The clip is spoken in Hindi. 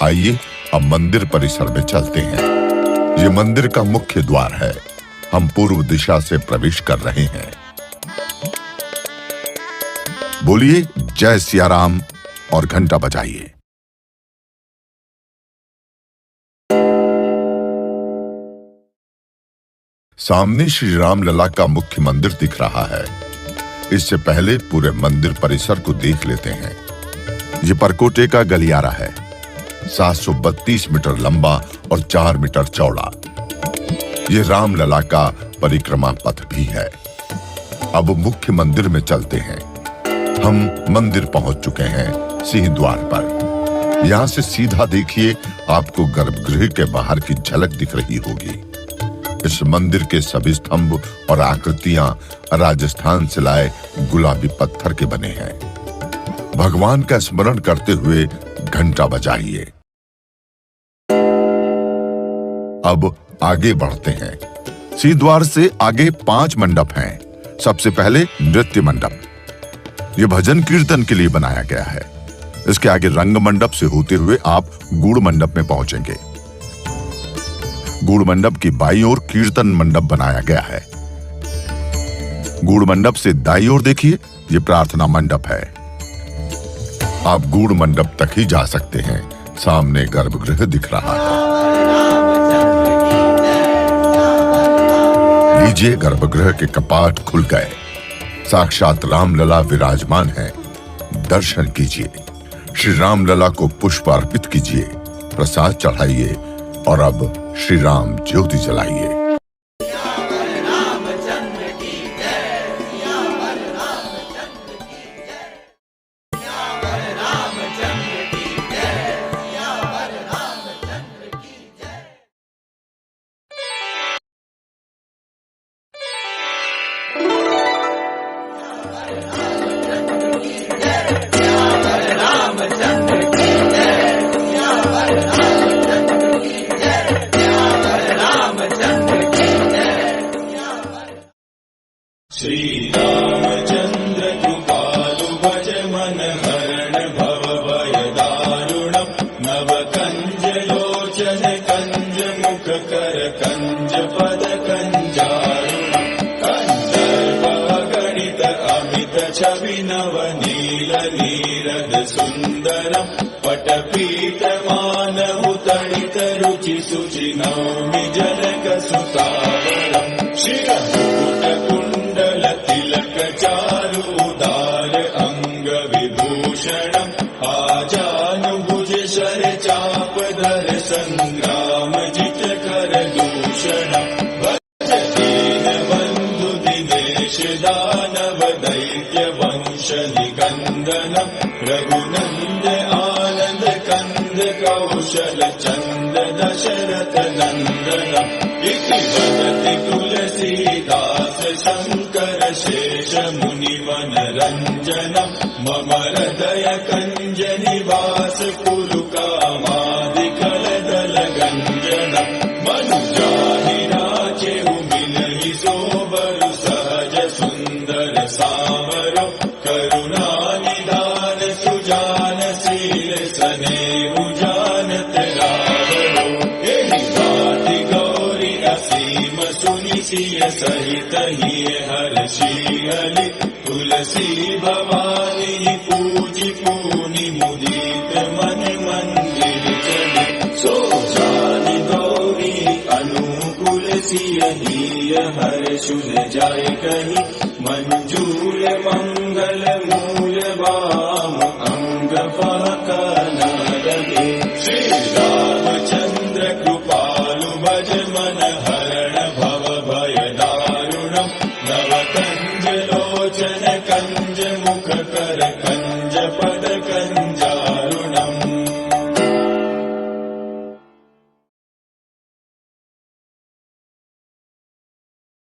आइए अब मंदिर परिसर में चलते हैं। ये मंदिर का मुख्य द्वार है। हम पूर्व दिशा से प्रवेश कर रहे हैं। बोलिए जय सिया राम और घंटा बजाइए। सामने श्री राम लला का मुख्य मंदिर दिख रहा है। इससे पहले पूरे मंदिर परिसर को देख लेते हैं। ये परकोटे का गलियारा है, 732 मीटर लंबा और 4 मीटर चौड़ा। ये राम लला का परिक्रमा पथ भी है। अब मुख्य मंदिर में चलते हैं। हम मंदिर पहुंच चुके हैं सिंह द्वार पर। यहां से सीधा देखिए, आपको गर्भगृह के बाहर की झलक दिख रही होगी। इस मंदिर के सभी स्तंभ और आकृतियां राजस्थान से लाए गुलाबी पत्थर के बने हैं। भगवान का स्मरण करते हुए घंटा बजाइए। अब आगे बढ़ते हैं। सिंह द्वार से आगे 5 मंडप हैं। सबसे पहले नृत्य मंडप। यह भजन कीर्तन के लिए बनाया गया है। इसके आगे रंग मंडप से होते हुए आप गूढ़ मंडप में पहुंचेंगे। गूढ़ मंडप की बाईं ओर कीर्तन मंडप बनाया गया है। गूढ़ मंडप से दाईं ओर देखिए, यह प्रार्थना मंडप है। आप गूढ़ मंडप तक ही जा सकते हैं। सामने गर्भगृह दिख रहा है। लीजिए, गर्भगृह के कपाट खुल गए। साक्षात रामलला विराजमान है। दर्शन कीजिए। श्री रामलला को पुष्प अर्पित कीजिए, प्रसाद चढ़ाइए और अब श्री राम ज्योति जलाइए। श्री रामचंद्र कृपालु भज मन हरण भव भय दारुणम नव कंज लोचन कंज मुख कर कंज पद कंजारुणम कंदर्प गणित अमित छवि नव नील नीरद सुंदरम पटपीत मानव तड़ित रुचि सुचि नौमि जनक सुतावरम शिरमुकुट कुंडल तिलक चारुदार अंग विभूषणम आजानुभुज शर चाप धर संग्राम जित कर दूषणम भज दीन बंधु दिनेश दानव दैत्य वंश निकंदनम रघुनंद आनंद कंद कौशल चंद दशरथ नंदनम इति वदति तुलसीदास शंकर शेष मुनिवन रंजनम मम हृदय कंज निवास कुरु कामादिकल दल गंजनम मनुजाहि राचेहु मिलहि सोबरु सहज सुंदर सावरो करुणा निदान सुजान शील सनेहु जानत रावरो एहि बाति गौरी असीम सुनि सिय सहित ही हर्षियलि तुलसी भवानी पूजि पूनि मुदित मन मंदिर चले सो जानि गौरी अनुकूल सिय ही हर्षुल जाय कहि मंजूर मंगल मूल वाम अंग फहकन लगे श्री रामचंद्र कृपालु भज मन हरण भव भय दारुणम नव कंज लोचन कंज मुख कर कंज पद कंज